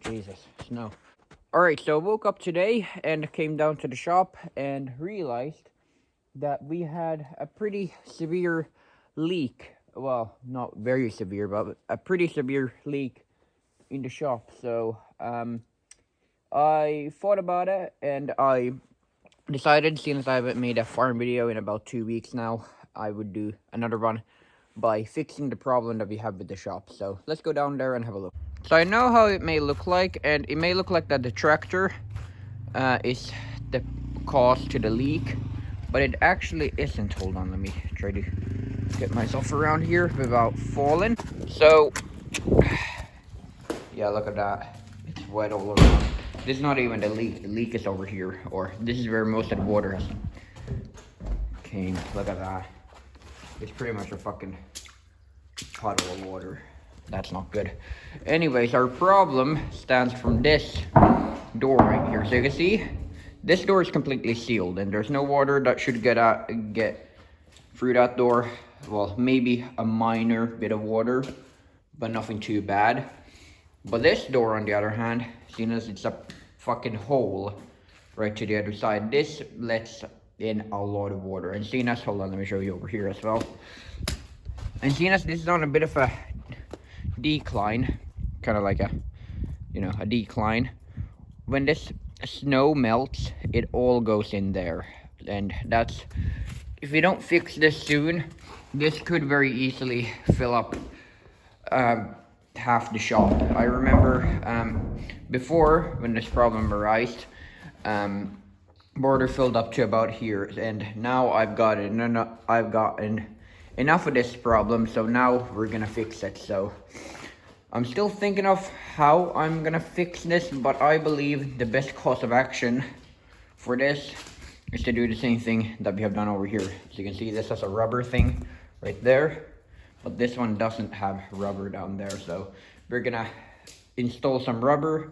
Jesus, snow. Alright, so I woke up today and came down to the shop and realized that we had a pretty severe leak. Well, not very severe, but a pretty severe leak in the shop. So, I thought about it and I decided, since I haven't made a farm video in about 2 weeks now, I would do another one by fixing the problem that we have with the shop. So let's go down there and have a look. So I know how it may look like, and it may look like that the tractor is the cause to the leak, but it actually isn't. Hold on, let me try to get myself around here without falling. So yeah, look at that, it's wet all around. This is not even the leak is over here, or this is where most of the water has came. Look at that, it's pretty much a fucking puddle of water. That's not good. Anyways, our problem stands from this door right here. So you can see this door is completely sealed and there's no water that should get through that door. Well, maybe a minor bit of water, but nothing too bad. But this door, on the other hand, seeing as it's a fucking hole right to the other side, this lets in a lot of water. And seeing as, hold on, let me show you over here as well. And seeing as this is on a bit of a decline, kind of like a decline, when this snow melts, it all goes in there. And that's, if we don't fix this soon, this could very easily fill up half the shop. I remember before, when this problem arose, border filled up to about here, and now I've gotten enough of this problem, so now we're gonna fix it. So I'm still thinking of how I'm gonna fix this, but I believe the best course of action for this is to do the same thing that we have done over here. So you can see this has a rubber thing right there, but this one doesn't have rubber down there. So we're gonna install some rubber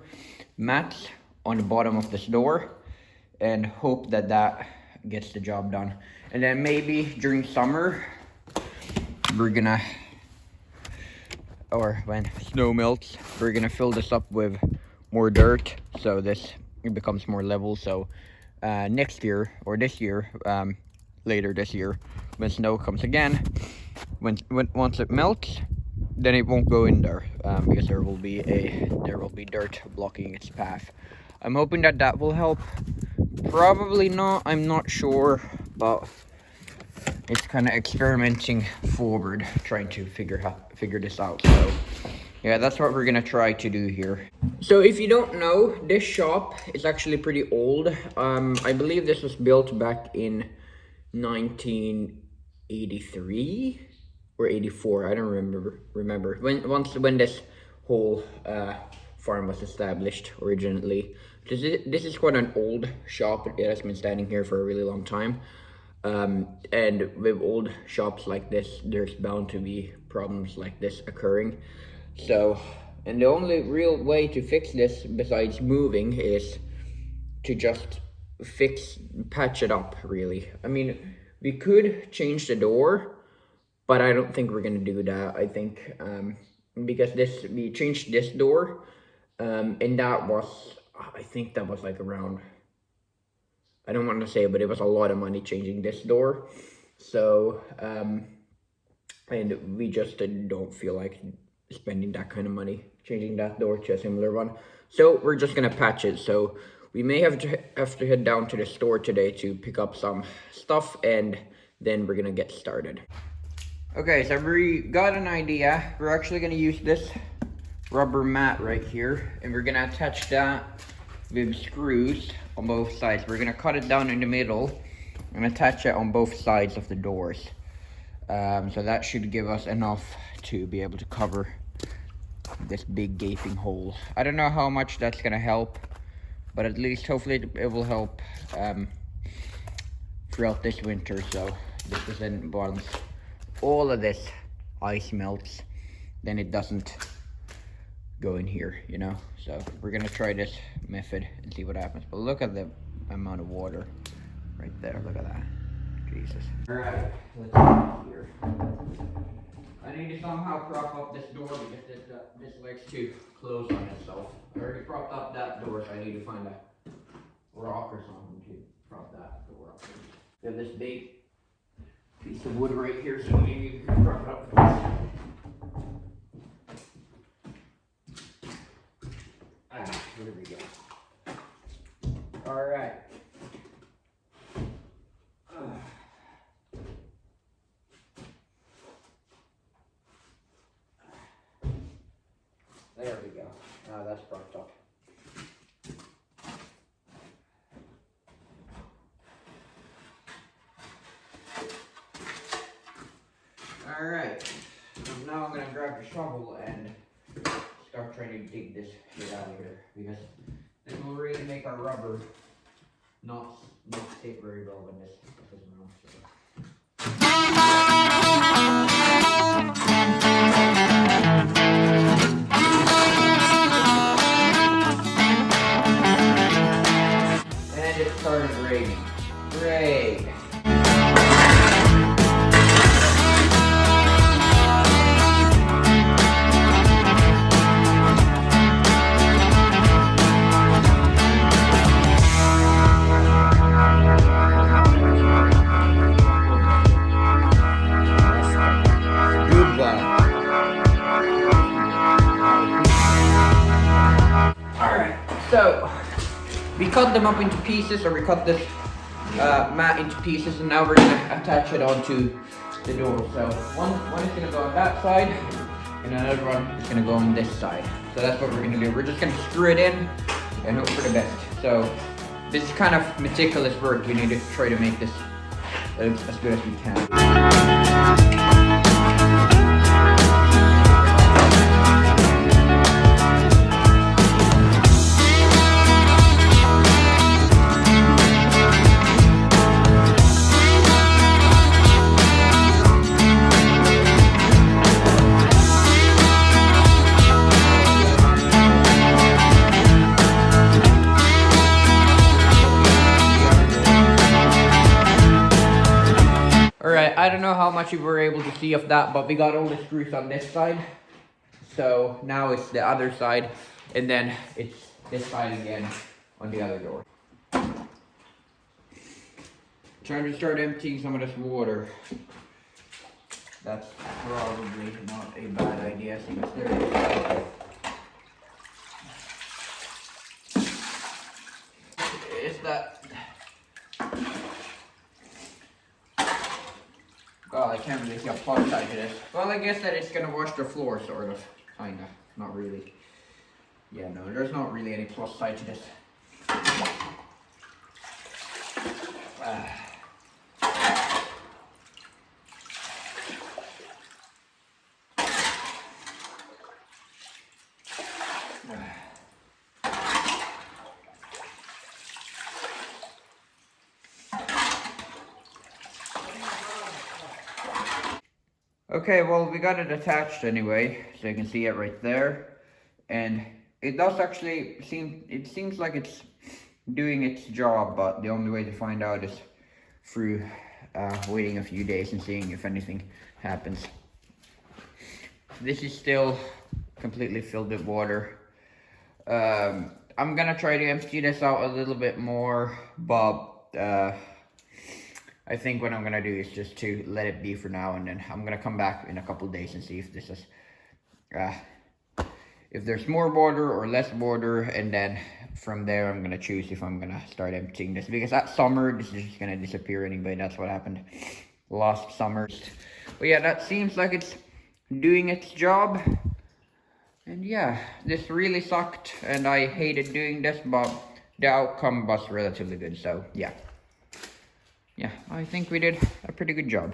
mats on the bottom of this door and hope that that gets the job done. And then maybe during summer, we're gonna, or when snow melts, we're gonna fill this up with more dirt so this becomes more level. So next year, or this year, later this year, when snow comes again, once it melts, then it won't go in there, because there will be dirt blocking its path. I'm hoping that that will help. Probably not, I'm not sure, but it's kind of experimenting forward, trying to figure this out. So yeah, that's what we're gonna try to do here. So if you don't know, this shop is actually pretty old. I believe this was built back in 1983 or 84. I don't remember when this whole farm was established originally. This is quite an old shop. It has been standing here for a really long time. And with old shops like this, there's bound to be problems like this occurring. So, and the only real way to fix this besides moving is to just patch it up, really. I mean, we could change the door, but I don't think we're gonna do that. I think because we changed this door, and that was, I think that was like around, I don't want to say, but it was a lot of money changing this door. So and we just don't feel like spending that kind of money changing that door to a similar one. So we're just gonna patch it. So we may have to head down to the store today to pick up some stuff, and then we're gonna get started. Okay, so we got an idea. We're actually gonna use this rubber mat right here, and we're gonna attach that with screws on both sides. We're gonna cut it down in the middle and attach it on both sides of the doors. So that should give us enough to be able to cover this big gaping hole. I don't know how much that's gonna help, but at least hopefully it will help throughout this winter. So this isn't, once all of this ice melts, then it doesn't go in here, you know. So we're gonna try this method and see what happens. But look at the amount of water right there. Look at that. Jesus. All right, let's see here. I need to somehow prop up this door because this likes to close on itself. I already propped up that door, so I need to find a rock or something to prop that door up. We have this big piece of wood right here, so maybe we can prop it up. There we go. Alright. There we go. Now that's propped up. Alright. Now I'm gonna grab the shovel and start trying to dig this shit out of here, because it will really make our rubber not stick very well when this is around. And it started raining. Great. So, we cut them up into pieces, or we cut this mat into pieces, and now we're going to attach it onto the door. So, one is going to go on that side, and another one is going to go on this side. So that's what we're going to do. We're just going to screw it in and hope for the best. So, this is kind of meticulous work. We need to try to make this as good as we can. Alright, I don't know how much you were able to see of that, but we got all the screws on this side. So now it's the other side, and then it's this side again on the other door. Trying to start emptying some of this water. That's probably not a bad idea, since there is that. Well, I can't really see how plug tight it is. Well, I guess that it's gonna wash the floor, sort of. Kinda. Not really. Yeah, no, there's not really any plus side to this. Okay, well, we got it attached anyway, so you can see it right there. And it does actually seems like it's doing its job, but the only way to find out is through waiting a few days and seeing if anything happens. This is still completely filled with water. I'm gonna try to empty this out a little bit more, but I think what I'm gonna do is just to let it be for now, and then I'm gonna come back in a couple days and see if this is if there's more water or less water, and then from there I'm gonna choose if I'm gonna start emptying this, because that summer this is just gonna disappear anyway. That's what happened last summer. But yeah, that seems like it's doing its job. And yeah, this really sucked and I hated doing this, but the outcome was relatively good. So yeah, I think we did a pretty good job.